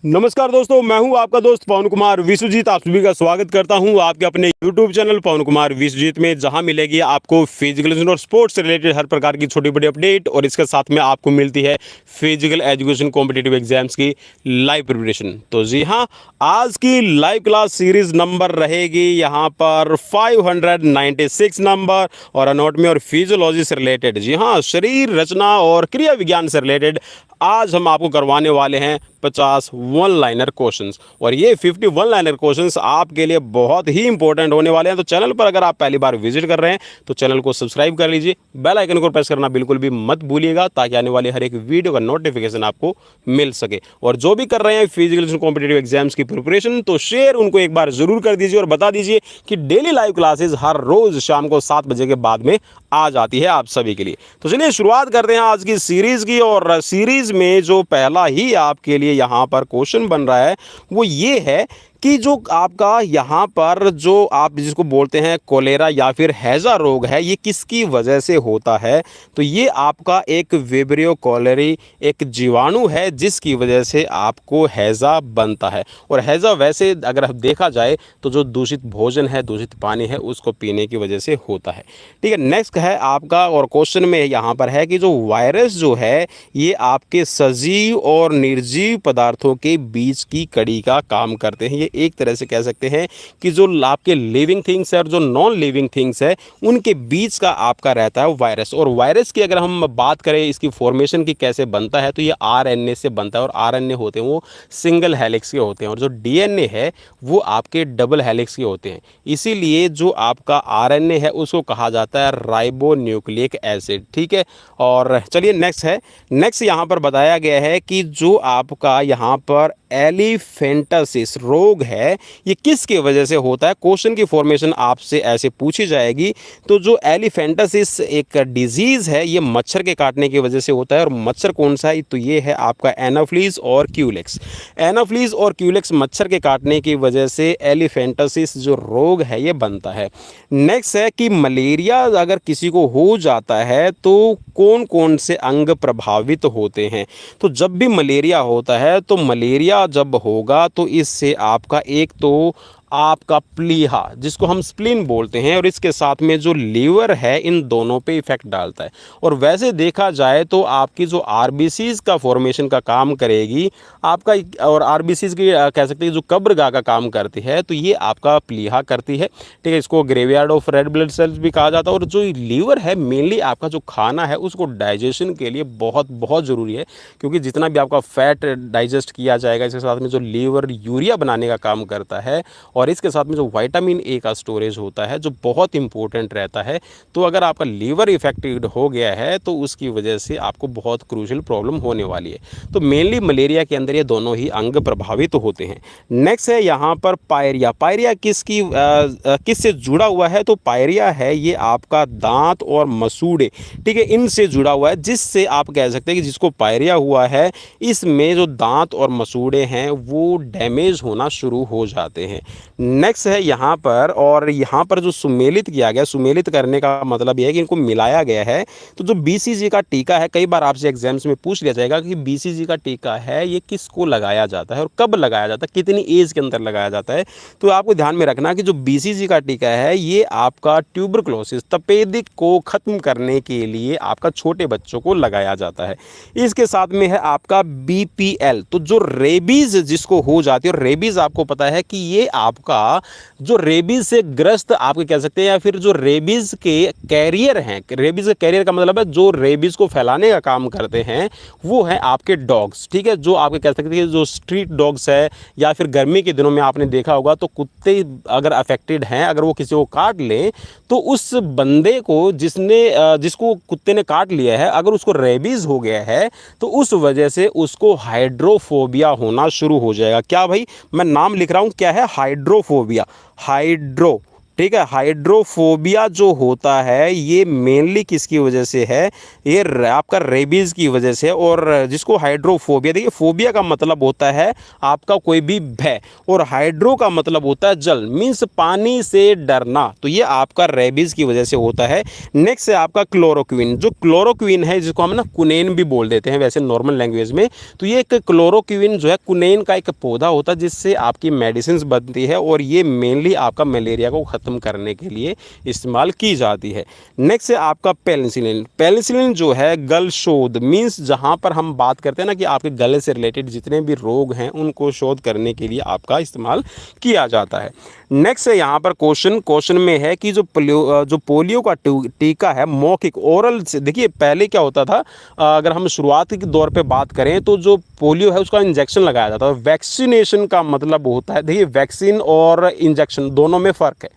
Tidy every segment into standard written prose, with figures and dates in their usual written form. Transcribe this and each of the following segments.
नमस्कार दोस्तों, मैं हूं आपका दोस्त पवन कुमार विश्वजीत। आप सभी का स्वागत करता हूं आपके अपने YouTube चैनल पवन कुमार विश्वजीत में, जहां मिलेगी आपको फिजिकल एजुकेशन और स्पोर्ट्स से रिलेटेड हर प्रकार की छोटी बड़ी अपडेट, और इसके साथ में आपको मिलती है फिजिकल एजुकेशन कॉम्पिटिटिव एग्जाम्स की लाइव प्रिपरेशन। तो जी हां, आज की लाइव क्लास सीरीज नंबर रहेगी यहाँ पर 596 नंबर, और एनाटॉमी और फिजियोलॉजी से रिलेटेड, जी हाँ, शरीर रचना और क्रिया विज्ञान से रिलेटेड आज हम आपको करवाने वाले हैं 50 वन लाइनर क्वेश्चंस। और ये 50 वन लाइनर क्वेश्चंस आपके लिए बहुत ही इंपॉर्टेंट होने वाले हैं। तो चैनल पर अगर आप पहली बार विजिट कर रहे हैं तो चैनल को सब्सक्राइब कर लीजिए, बेल आइकन को प्रेस करना बिल्कुल भी मत भूलिएगा, ताकि आने वाली हर एक वीडियो का नोटिफिकेशन आपको मिल सके। और जो भी कर रहे हैं फिजिकल कॉम्पिटिटिव एग्जाम्स की प्रिपरेशन, तो शेयर उनको एक बार जरूर कर दीजिए और बता दीजिए कि डेली लाइव क्लासेस हर रोज शाम को 7 बजे के बाद में आ जाती है आप सभी के लिए। तो चलिए शुरुआत करते हैं आज की सीरीज की। और सीरीज में जो पहला ही आपके लिए यहाँ पर क्वेश्चन बन रहा है वो ये है कि जो आपका यहाँ पर जो आप जिसको बोलते हैं कोलेरा या फिर हैजा रोग है, ये किसकी वजह से होता है। तो ये आपका एक विब्रियो कोलेरी एक जीवाणु है, जिसकी वजह से आपको हैजा बनता है। और हैजा वैसे अगर देखा जाए तो जो दूषित भोजन है, दूषित पानी है, उसको पीने की वजह से होता है। ठीक है, नेक्स्ट है आपका, और क्वेश्चन में यहाँ पर है कि जो वायरस जो है ये आपके सजीव और निर्जीव पदार्थों के बीच की कड़ी का काम करते हैं। ये एक तरह से कह सकते हैं कि जो आपके लिविंग थिंग्स है और जो नॉन लिविंग थिंग्स है, उनके बीच का आपका रहता है वायरस। और वायरस की अगर हम बात करें इसकी फॉर्मेशन की कैसे बनता है, तो ये आरएनए से बनता है। और आरएनए होते हैं वो सिंगल हेलिक्स के होते हैं, और जो डीएनए है वो आपके डबल हेलिक्स के होते हैं। इसीलिए जो आपका आरएनए है उसको कहा जाता है राइबोन्यूक्लिक एसिड। ठीक है, और चलिए नेक्स्ट यहाँ पर बताया गया है कि जो आपका यहाँ पर एलिफेंटासिस रोग है ये किसकी वजह से होता है। क्वेश्चन की फॉर्मेशन आपसे ऐसे पूछी जाएगी। तो जो एलिफेंटासिस एक डिजीज़ है, ये मच्छर के काटने की वजह से होता है। और मच्छर कौन सा है, तो ये है आपका एनाफ्लीज और क्यूलेक्स। एनाफ्लीज और क्यूलेक्स मच्छर के काटने की वजह से एलिफेंटासिस जो रोग है ये बनता है। नेक्स्ट है कि मलेरिया अगर किसी को हो जाता है तो कौन कौन से अंग प्रभावित होते हैं। तो जब भी मलेरिया होता है, तो मलेरिया जब होगा तो इससे आपका एक तो आपका प्लीहा, जिसको हम स्प्लीन बोलते हैं, और इसके साथ में जो लीवर है, इन दोनों पे इफेक्ट डालता है। और वैसे देखा जाए तो आपकी जो आरबीसीज का फॉर्मेशन का काम करेगी आपका, और आरबीसीज की कह सकते हैं जो कब्रगाह का काम करती है, तो ये आपका प्लीहा करती है। ठीक है, इसको graveyard of red blood cells भी कहा जाता है। और जो लीवर है मेनली आपका जो खाना है उसको डाइजेशन के लिए बहुत बहुत ज़रूरी है, क्योंकि जितना भी आपका फैट डाइजेस्ट किया जाएगा, इसके साथ में जो लीवर यूरिया बनाने का काम करता है, और इसके साथ में जो विटामिन ए का स्टोरेज होता है जो बहुत इंपॉर्टेंट रहता है। तो अगर आपका लीवर इफेक्टेड हो गया है तो उसकी वजह से आपको बहुत क्रूशियल प्रॉब्लम होने वाली है। तो मेनली मलेरिया के अंदर ये दोनों ही अंग प्रभावित होते हैं। नेक्स्ट है यहाँ पर पायरिया। पायरिया किससे जुड़ा हुआ है, तो पायरिया है ये आपका दांत और मसूड़े, ठीक है, इनसे जुड़ा हुआ है, जिससे आप कह सकते हैं कि जिसको पायरिया हुआ है इसमें जो दांत और मसूड़े हैं वो डैमेज होना शुरू हो जाते हैं। नेक्स्ट है यहाँ पर, और यहाँ पर जो सुमेलित किया गया, सुमेलित करने का मतलब यह है कि इनको मिलाया गया है। तो जो बीसीजी का टीका है, कई बार आपसे एग्जाम्स में पूछ लिया जाएगा कि बीसीजी का टीका है ये किसको लगाया जाता है और कब लगाया जाता है, कितनी एज के अंदर लगाया जाता है। तो आपको ध्यान में रखना कि जो बीसीजी का टीका है ये आपका ट्यूबरक्लोसिस तपेदिक को ख़त्म करने के लिए आपका छोटे बच्चों को लगाया जाता है। इसके साथ में है आपका बीपीएल, तो जो रेबीज़ जिसको हो जाती है, और रेबीज़ आपको पता है कि ये आपका जो रेबीज से ग्रस्त आपके कह सकते हैं, या फिर जो रेबीज के कैरियर हैं, रेबीज के कैरियर का मतलब है जो रेबीज को फैलाने का काम करते हैं, वो है आपके डॉग्स। ठीक है, जो आपके कह सकते हैं जो स्ट्रीट डॉग्स है, या फिर गर्मी के दिनों में आपने देखा होगा तो कुत्ते अगर अफेक्टेड हैं, अगर वो किसी को काट लें, तो उस बंदे को जिसको कुत्ते ने काट लिया है, अगर उसको रेबीज हो गया है तो उस वजह से उसको हाइड्रोफोबिया होना शुरू हो जाएगा। क्या भाई, मैं नाम लिख रहा हूँ, क्या है, हाइड्रोफोबिया। ठीक है। हाइड्रोफोबिया जो होता है ये मेनली किसकी वजह से है, ये आपका रेबीज़ की वजह से। और जिसको हाइड्रोफोबिया, देखिए फोबिया का मतलब होता है आपका कोई भी भय, और हाइड्रो का मतलब होता है जल, मीन्स पानी से डरना, तो ये आपका रेबीज़ की वजह से होता है। नेक्स्ट है आपका क्लोरोक्विन। जो क्लोरोक्विन है जिसको हम ना कुनेन भी बोल देते हैं वैसे नॉर्मल लैंग्वेज में, तो ये एक क्लोरोक्विन जो है कुनेन का एक पौधा होता है जिससे आपकी मेडिसिन बनती है, और ये मेनली आपका मलेरिया को ख़त्म करने के लिए इस्तेमाल की जाती है। नेक्स्ट है आपका पेनिसिलिन। पेनिसिलिन जो है गल शोध, मीन्स जहाँ पर हम बात करते हैं ना कि आपके गले से रिलेटेड जितने भी रोग हैं उनको शोध करने के लिए आपका इस्तेमाल किया जाता है। नेक्स्ट है यहाँ पर क्वेश्चन में है कि जो पोलियो का टीका है मौखिक ओरल से, देखिए पहले क्या होता था, अगर हम शुरुआती के दौर पे बात करें तो जो पोलियो है उसका इंजेक्शन लगाया जाता है। वैक्सीनेशन का मतलब होता है, देखिए वैक्सीन और इंजेक्शन दोनों में फ़र्क है।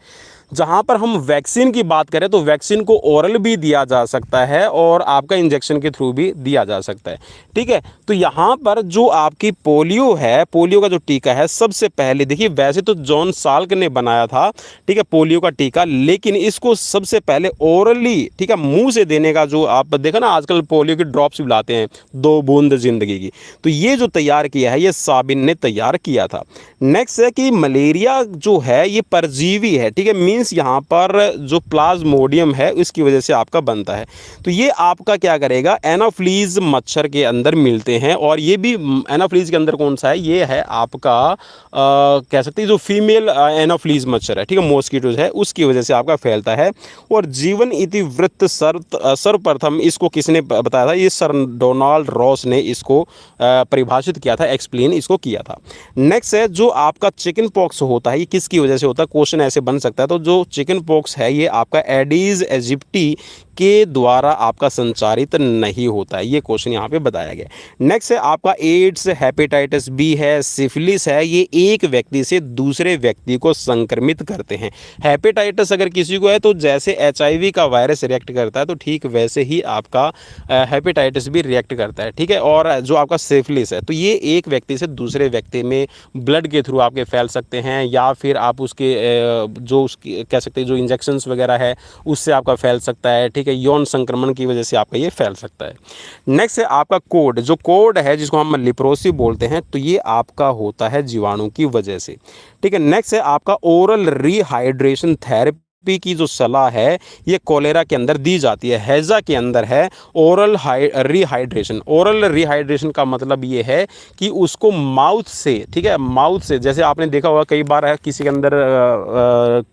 जहाँ पर हम वैक्सीन की बात करें तो वैक्सीन को ओरल भी दिया जा सकता है और आपका इंजेक्शन के थ्रू भी दिया जा सकता है, ठीक है। तो यहाँ पर जो आपकी पोलियो है, पोलियो का जो टीका है, सबसे पहले देखिए वैसे तो जॉन साल्क ने बनाया था, ठीक है, पोलियो का टीका, लेकिन इसको सबसे पहले ओरली, ठीक है, मुंह से देने का, जो आप देखा ना आजकल पोलियो की ड्रॉप्स भी लाते हैं 2 बूंद जिंदगी की, तो ये जो तैयार किया है ये साबिन ने तैयार किया था। नेक्स्ट है कि मलेरिया जो है ये परजीवी है, ठीक है, मीन्स यहाँ पर जो प्लाज्मोडियम है उसकी वजह से आपका बनता है। तो ये आपका क्या करेगा, एनाफ्लीज मच्छर के अंदर मिलते हैं, और ये भी एनाफ्लीज के अंदर कौन सा है, ये है आपका कह सकते हैं जो फीमेल एनाफ्लीज मच्छर है, ठीक है, मॉस्किटोज है, उसकी वजह से आपका फैलता है। और जीवन इतिवृत्त सर्वप्रथम इसको किसने बताया था, ये सर डोनाल्ड रॉस ने इसको परिभाषित किया था, एक्सप्लेन इसको किया था। नेक्स्ट है जो आपका चिकन पॉक्स होता है ये किसकी वजह से होता है, क्वेश्चन ऐसे बन सकता है। तो जो चिकन पॉक्स है ये आपका एडीज एजिप्टी के द्वारा आपका संचारित नहीं होता है, ये क्वेश्चन यहाँ पे बताया गया। नेक्स्ट है आपका एड्स, हेपेटाइटिस बी है, सिफिलिस है, ये एक व्यक्ति से दूसरे व्यक्ति को संक्रमित करते हैं। हेपेटाइटिस अगर किसी को है तो जैसे एचआईवी का वायरस रिएक्ट करता है तो ठीक वैसे ही आपका हेपेटाइटिस भी रिएक्ट करता है, ठीक है। और जो आपका सिफिलिस है तो ये एक व्यक्ति से दूसरे व्यक्ति में ब्लड के थ्रू आपके फैल सकते हैं, या फिर आप उसके जो उसकी कह सकते हैं जो इंजेक्शंस वगैरह है उससे आपका फैल सकता है, ठीक है, यौन संक्रमण की वजह से आपका ये फैल सकता है। नेक्स्ट है आपका कोड, जो कोड है जिसको हम लिप्रोसी बोलते हैं, तो ये आपका होता है जीवाणु की वजह से, ठीक है। नेक्स्ट है आपका ओरल रिहाइड्रेशन थेरेपी की जो सलाह है ये कोलेरा के अंदर दी जाती है, हैजा के अंदर है ओरल रिहाइड्रेशन। ओरल रिहाइड्रेशन का मतलब ये है कि उसको माउथ से, ठीक है, माउथ से, जैसे आपने देखा होगा कई बार है किसी के अंदर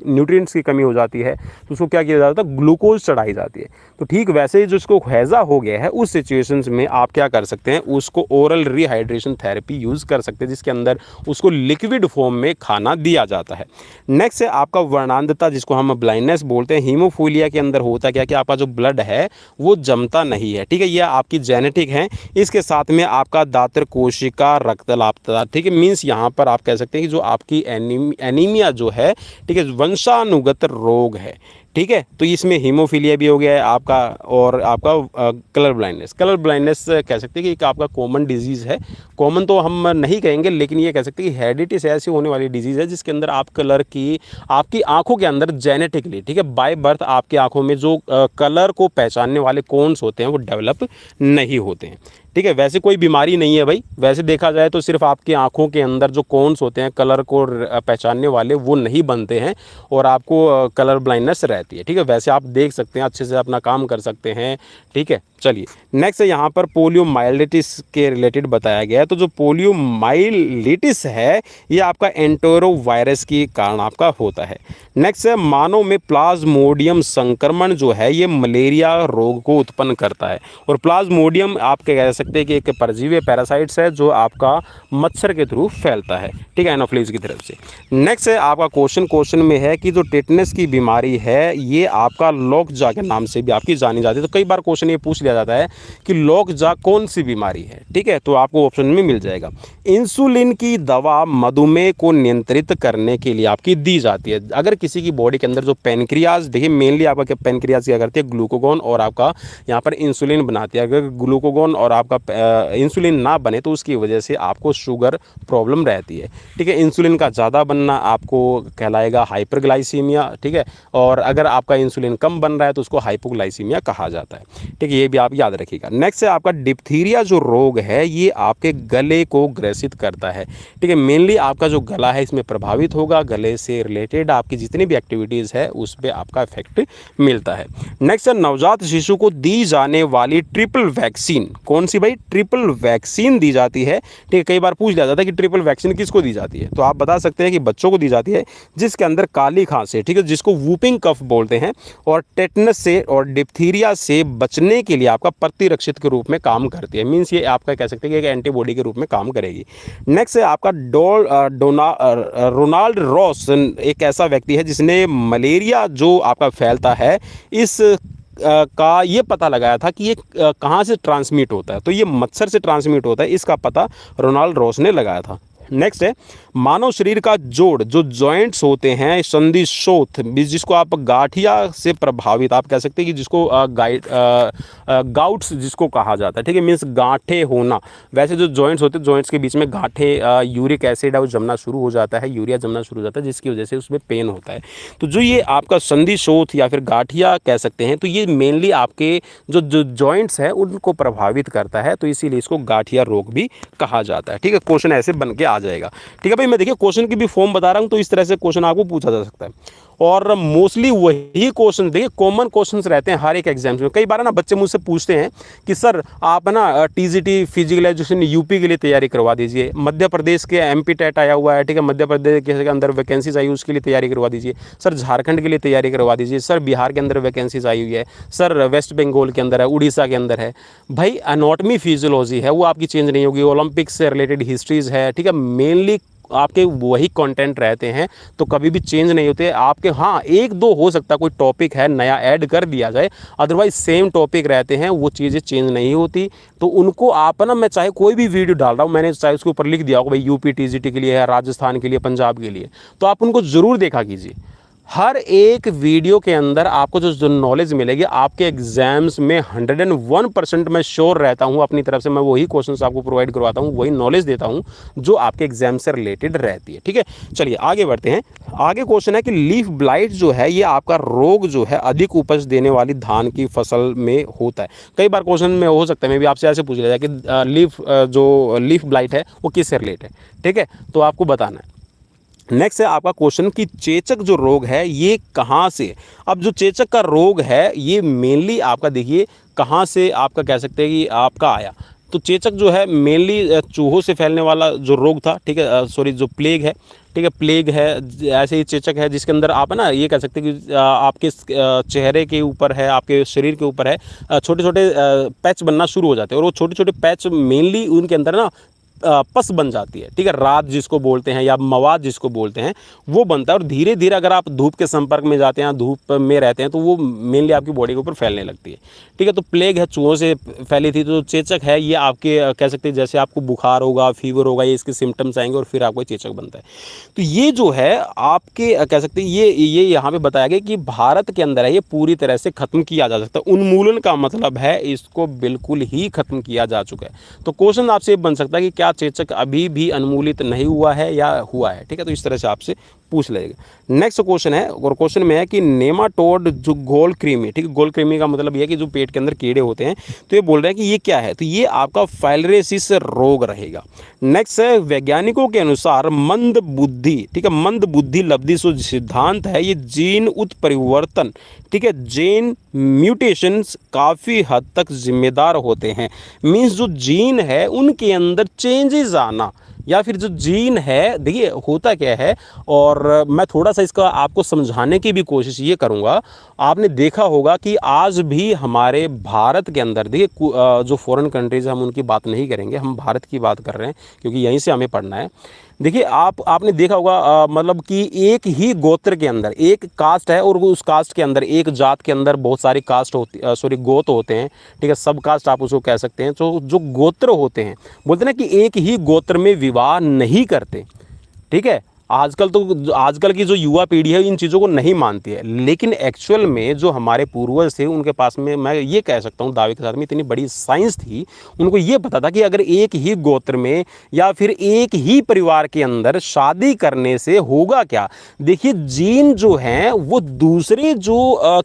न्यूट्रिएंट्स की कमी हो जाती है तो उसको क्या किया जाता है, ग्लूकोज चढ़ाई जाती है। तो ठीक वैसे ही जिसको हैजा हो गया है उस सिचुएशंस में आप क्या कर सकते हैं, उसको ओरल रिहाइड्रेशन थेरेपी यूज़ कर सकते हैं जिसके अंदर उसको लिक्विड फॉर्म में खाना दिया जाता है। नेक्स्ट है आपका वर्णांधता जिसको हम ब्लाइंडनेस बोलते हैं। हीमोफीलिया के अंदर होता क्या कि आपका जो ब्लड है वो जमता नहीं है, ठीक है, यह आपकी जेनेटिक है। इसके साथ में आपका दात्र कोशिका रक्तलापता, ठीक है, मीन्स यहाँ पर आप कह सकते हैं कि जो आपकी एनीमिया जो है, ठीक है, वंशानुगत रोग है, ठीक है। तो इसमें हीमोफीलिया भी हो गया है आपका, और आपका कलर ब्लाइंडनेस कह सकते हैं कि एक आपका कॉमन डिजीज़ है। कॉमन तो हम नहीं कहेंगे लेकिन ये कह सकते हैं कि हेरिडिटी से ऐसी होने वाली डिजीज़ है जिसके अंदर आप कलर की, आपकी आंखों के अंदर जेनेटिकली, ठीक है, बाय बर्थ आपकी आंखों में जो कलर को पहचानने वाले कोन्स होते हैं वो डेवलप नहीं होते हैं, ठीक है। वैसे कोई बीमारी नहीं है भाई, वैसे देखा जाए तो सिर्फ आपकी आंखों के अंदर जो कोन्स होते हैं कलर को पहचानने वाले वो नहीं बनते हैं और आपको कलर ब्लाइंडनेस रहती है, ठीक है। वैसे आप देख सकते हैं, अच्छे से अपना काम कर सकते हैं, ठीक है। चलिए नेक्स्ट है यहाँ पर पोलियोमाइलिटिस के रिलेटेड बताया गया है। तो जो पोलियोमाइलिटिस है ये आपका एंटेरो वायरस के कारण आपका होता है। नेक्स्ट है मानव में प्लाज्मोडियम संक्रमण जो है ये मलेरिया रोग को उत्पन्न करता है, और प्लाज्मोडियम आप कह सकते हैं कि एक परजीवी पैरासाइट्स है जो आपका मच्छर के थ्रू फैलता है, ठीक है, एनाफ्लीज की तरफ से। नेक्स्ट है आपका क्वेश्चन में है कि जो टेटनस की बीमारी है ये आपका लॉकजा के नाम से भी आपकी जानी जाती है। तो कई बार क्वेश्चन ये पूछ लिया जाता है कि लॉकजा कौन सी बीमारी है, ठीक है, तो आपको ऑप्शन में मिल जाएगा। इंसुलिन की दवा मधुमेह को नियंत्रित करने के लिए आपकी दी जाती है। अगर किसी की बॉडी के अंदर जो पेनक्रियाज, देखिए मेनली आपका पेनक्रियाज क्या करती है, ग्लूकागॉन और आपका यहाँ पर इंसुलिन बनाती है। अगर ग्लूकागॉन और आपका आपका इंसुलिन ना बने तो उसकी वजह से आपको शुगर प्रॉब्लम रहती है। ठीक है, इंसुलिन का ज़्यादा बनना आपको कहलाएगा हाइपरग्लाइसीमिया। ठीक है, और अगर आपका इंसुलिन कम बन रहा है तो उसको हाइपोग्लाइसीमिया कहा जाता है। ठीक है, ये भी आप याद रखिएगा। नेक्स्ट है आपका डिप्थीरिया जो रोग है ये आपके गले को ग्रसित करता है। ठीक है, मेनली आपका जो गला है इसमें प्रभावित होगा, गले से रिलेटेड आपकी जितनी भी एक्टिविटीज़ है उस पर आपका इफेक्ट मिलता है। नेक्स्ट है नवजात शिशु को दी जाने वाली ट्रिपल वैक्सीन, कौन सी भाई? ट्रिपल वैक्सीन दी जाती है। ठीक है, कई बार पूछ लिया जाता है कि ट्रिपल वैक्सीन किसको दी जाती है, तो आप बता सकते हैं कि बच्चों को दी जाती है जिसके अंदर काली खांसी है। ठीक है, जिसको वूपिंग कफ बोलते हैं, और टेटनस से और डिप्थीरिया से बचने के लिए आपका प्रतिरक्षित के रूप में काम करती है। मीन्स ये आपका कह सकते हैं कि एक एंटीबॉडी के रूप में काम करेगी। नेक्स्ट है आपका रोनाल्ड रॉस, एक ऐसा व्यक्ति है जिसने मलेरिया जो आपका फैलता है इस का ये पता लगाया था कि ये कहाँ से ट्रांसमिट होता है, तो ये मच्छर से ट्रांसमिट होता है, इसका पता रोनाल्ड रॉस ने लगाया था। नेक्स्ट है मानव शरीर का जोड़ जो जॉइंट्स होते हैं संधि शोथ, जिसको आप गाठिया से प्रभावित आप कह सकते हैं कि जिसको गाउट्स जिसको कहा जाता है। ठीक है, मीन्स गांठे होना। वैसे जो जॉइंट्स होते हैं जॉइंट्स के बीच में गांठे, यूरिक एसिड है वो जमना शुरू हो जाता है, यूरिया जमना शुरू हो जाता है, जिसकी वजह से उसमें पेन होता है। तो जो ये आपका संधि शोथ या फिर गाठिया कह सकते हैं, तो ये मेनली आपके जो जॉइंट्स है उनको प्रभावित करता है, तो इसीलिए इसको गाठिया रोग भी कहा जाता है। ठीक है, क्वेश्चन ऐसे बन के आ जाएगा। ठीक है भाई, मैं देखिए क्वेश्चन की भी फॉर्म बता रहा हूं, तो इस तरह से क्वेश्चन आपको पूछा जा सकता है, और मोस्टली वही क्वेश्चन देखिए कॉमन क्वेश्चंस रहते हैं हर एक एग्जाम्स में। कई बार ना बच्चे मुझसे पूछते हैं कि सर आप ना टीजीटी फिजिकल एजुकेशन यूपी के लिए तैयारी करवा दीजिए, मध्य प्रदेश के एमपी टेट आया हुआ है, ठीक है, मध्य प्रदेश के अंदर वैकेंसीज आई उसके लिए तैयारी करवा दीजिए, सर झारखंड के लिए तैयारी करवा दीजिए, सर बिहार के अंदर वैकेंसीज आई हुई है, सर वेस्ट बंगाल के अंदर है, उड़ीसा के अंदर है। भाई एनाटॉमी फिजियोलॉजी है वो आपकी चेंज नहीं होगी, ओलंपिक्स से रिलेटेड हिस्ट्रीज है, ठीक है, मेनली आपके वही कंटेंट रहते हैं, तो कभी भी चेंज नहीं होते आपके। हाँ, एक दो हो सकता है कोई टॉपिक है नया ऐड कर दिया जाए, अदरवाइज सेम टॉपिक रहते हैं, वो चीज़ें चेंज नहीं होती। तो उनको आप ना, मैं चाहे कोई भी वीडियो डाल रहा हूँ, मैंने चाहे उसके ऊपर लिख दिया होगा भाई यूपी टीजीटी के लिए है, राजस्थान के लिए, पंजाब के लिए, तो आप उनको ज़रूर देखा कीजिए। हर एक वीडियो के अंदर आपको जो नॉलेज मिलेगी आपके एग्जाम्स में 101% मैं श्योर रहता हूं, अपनी तरफ से मैं वही क्वेश्चंस आपको प्रोवाइड करवाता हूं, वही नॉलेज देता हूं जो आपके एग्जाम से रिलेटेड रहती है। ठीक है, चलिए आगे बढ़ते हैं। आगे क्वेश्चन है कि लीफ ब्लाइट जो है ये आपका रोग जो है अधिक उपज देने वाली धान की फसल में होता है। कई बार क्वेश्चन में हो सकता है मैं भी आपसे ऐसे पूछ लिया जाए कि जो लीफ ब्लाइट है वो किससे रिलेटेड है। ठीक है, तो आपको बताना है। नेक्स्ट है आपका क्वेश्चन कि चेचक जो रोग है ये कहाँ से। अब जो चेचक का रोग है ये मेनली आपका देखिए कहाँ से आपका कह सकते हैं कि आपका आया। तो चेचक जो है मेनली चूहों से फैलने वाला जो रोग था, ठीक है, सॉरी जो प्लेग है, ठीक है, प्लेग है, ऐसे ही चेचक है जिसके अंदर आप ना ये कह सकते हैं कि आपके चेहरे के ऊपर है, आपके शरीर के ऊपर है, छोटे छोटे पैच बनना शुरू हो जाते हैं, और वो छोटे छोटे पैच मेनली उनके अंदर ना पस बन जाती है। ठीक है, रात जिसको बोलते हैं या मवाद जिसको बोलते हैं वो बनता है, और धीरे धीरे अगर आप धूप के संपर्क में जाते हैं, धूप में रहते हैं, तो वो मेनली आपकी बॉडी के ऊपर फैलने लगती है। ठीक है, तो प्लेग है चूहों से फैली थी, तो चेचक है ये आपके कह सकते हैं जैसे आपको बुखार होगा, फीवर होगा, ये इसके सिम्टम्स आएंगे और फिर आपको चेचक बनता है। तो ये जो है आपके कह सकते हैं ये यहाँ पे बताया गया कि भारत के अंदर है ये पूरी तरह से खत्म किया जा सकता है। उन्मूलन का मतलब है इसको बिल्कुल ही खत्म किया जा चुका है। तो क्वेश्चन आपसे बन सकता है कि क्या चेचक अभी भी उन्मूलित नहीं हुआ है या हुआ है। ठीक है, तो इस तरह से आपसे पूछ लेगा। नेक्स्ट क्वेश्चन है, और क्वेश्चन में है कि नेमाटोड जो गोल कृमि, ठीक है, गोल कृमि का मतलब ये है कि जो पेट के अंदर कीड़े होते हैं, तो ये बोल रहे हैं कि ये क्या है, तो ये आपका फाइलरेसिस रोग रहेगा। नेक्स्ट है वैज्ञानिकों के अनुसार मंद बुद्धि, ठीक है, मंद बुद्धि लब्धि जो सिद्धांत है ये जीन उत्परिवर्तन, ठीक है, जीन म्यूटेशंस काफ़ी हद तक जिम्मेदार होते हैं। मीन्स जो जीन है उनके अंदर चेंजेस आना, या फिर जो जीन है, देखिए होता क्या है, और मैं थोड़ा सा इसका आपको समझाने की भी कोशिश ये करूँगा। आपने देखा होगा कि आज भी हमारे भारत के अंदर, देखिए जो फॉरेन कंट्रीज़ हम उनकी बात नहीं करेंगे, हम भारत की बात कर रहे हैं क्योंकि यहीं से हमें पढ़ना है। देखिए आपने देखा होगा मतलब कि एक ही गोत्र के अंदर एक कास्ट है, और उस कास्ट के अंदर एक जात के अंदर बहुत सारी कास्ट होती सॉरी गोत्र होते हैं। ठीक है, सब कास्ट आप उसको कह सकते हैं। तो जो गोत्र होते हैं, बोलते हैं ना कि एक ही गोत्र में विवाह नहीं करते। ठीक है, आजकल की जो युवा पीढ़ी है इन चीज़ों को नहीं मानती है, लेकिन एक्चुअल में जो हमारे पूर्वज थे उनके पास में, मैं ये कह सकता हूँ दावे के साथ में, इतनी बड़ी साइंस थी। उनको ये पता था कि अगर एक ही गोत्र में या फिर एक ही परिवार के अंदर शादी करने से होगा क्या। देखिए जीन जो हैं वो दूसरे जो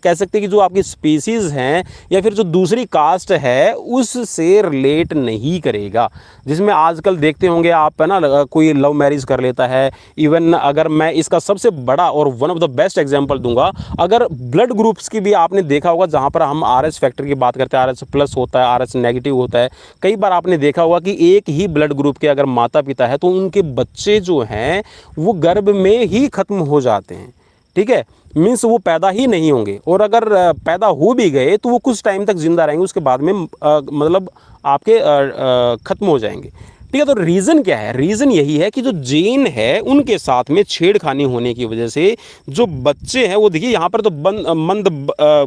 कह सकते हैं कि जो आपकी स्पीसीज़ हैं या फिर जो दूसरी कास्ट है उससे रिलेट नहीं करेगा। जिसमें आजकल देखते होंगे आप, है ना, कोई लव मैरिज कर लेता है। इवन अगर मैं इसका सबसे बड़ा और one of the best example दूंगा, अगर ब्लड ग्रुप्स की भी आपने देखा होगा, जहां पर हम आरएच फैक्टर की बात करते हैं, आरएच प्लस होता है, आरएच नेगेटिव होता है। कई बार आपने देखा होगा कि एक ही ब्लड ग्रुप के अगर माता पिता है तो उनके बच्चे जो हैं वो गर्भ में ही खत्म हो जाते हैं। ठीक है, मीन्स वो पैदा ही नहीं होंगे, और अगर पैदा हो भी गए तो वो कुछ टाइम तक जिंदा रहेंगे, उसके बाद में मतलब आपके खत्म हो जाएंगे। ठीक है, तो रीज़न क्या है? रीज़न यही है कि जो जीन है उनके साथ में छेड़खानी होने की वजह से जो बच्चे हैं वो, देखिए यहाँ पर तो मंद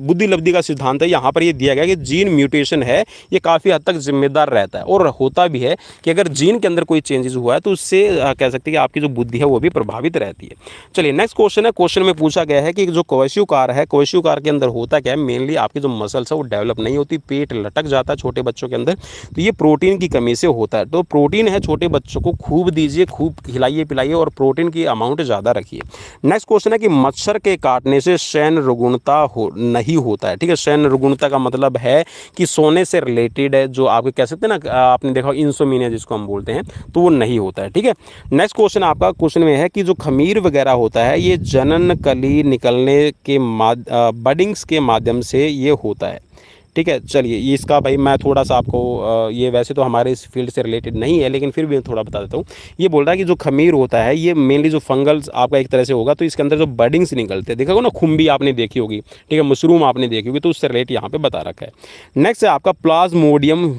बुद्धि लब्धि का सिद्धांत है। यहाँ पर ये दिया गया कि जीन म्यूटेशन है, ये काफ़ी हद तक जिम्मेदार रहता है, और होता भी है कि अगर जीन के अंदर कोई चेंजेस हुआ है तो उससे कह सकते हैं कि आपकी जो बुद्धि है वो भी प्रभावित रहती है। चलिए नेक्स्ट क्वेश्चन है। क्वेश्चन में पूछा गया है कि जो क्वेश्चुकार है, क्वेश्चुकार के अंदर होता क्या है? मेनली आपकी जो मसल्स है वो डेवलप नहीं होती, पेट लटक जाता है छोटे बच्चों के अंदर, तो ये प्रोटीन की कमी से होता है। तो प्रोटीन है, छोटे बच्चों को खूब दीजिए, खूब खिलाइए पिलाइए और प्रोटीन की अमाउंट ज़्यादा रखिए। नेक्स्ट क्वेश्चन है कि मच्छर के काटने से शयन रुग्णता नहीं होता है। ठीक है, शयन रुग्णता का मतलब है कि सोने से रिलेटेड है, जो आप कह सकते हैं ना, आपने देखा इंसोमिनिया जिसको हम बोलते हैं, तो वो नहीं होता है। ठीक है, नेक्स्ट क्वेश्चन आपका क्वेश्चन में है कि जो खमीर वगैरह होता है ये जनन कली निकलने के बडिंग्स के माध्यम से ये होता है। ठीक है, चलिए इसका भाई मैं थोड़ा सा आपको ये वैसे तो हमारे इस फील्ड से रिलेटेड नहीं है, लेकिन फिर भी मैं थोड़ा बता देता हूँ। ये बोल रहा है कि जो खमीर होता है ये मेनली जो फंगल्स आपका एक तरह से होगा, तो इसके अंदर जो बडिंग्स निकलते हैं, देखा होगा ना, खुम्बी आपने देखी होगी, ठीक है, मशरूम आपने देखी होगी, तो उससे रिलेट यहाँ पे बता रखा है। नेक्स्ट है आपका प्लाज्मोडियम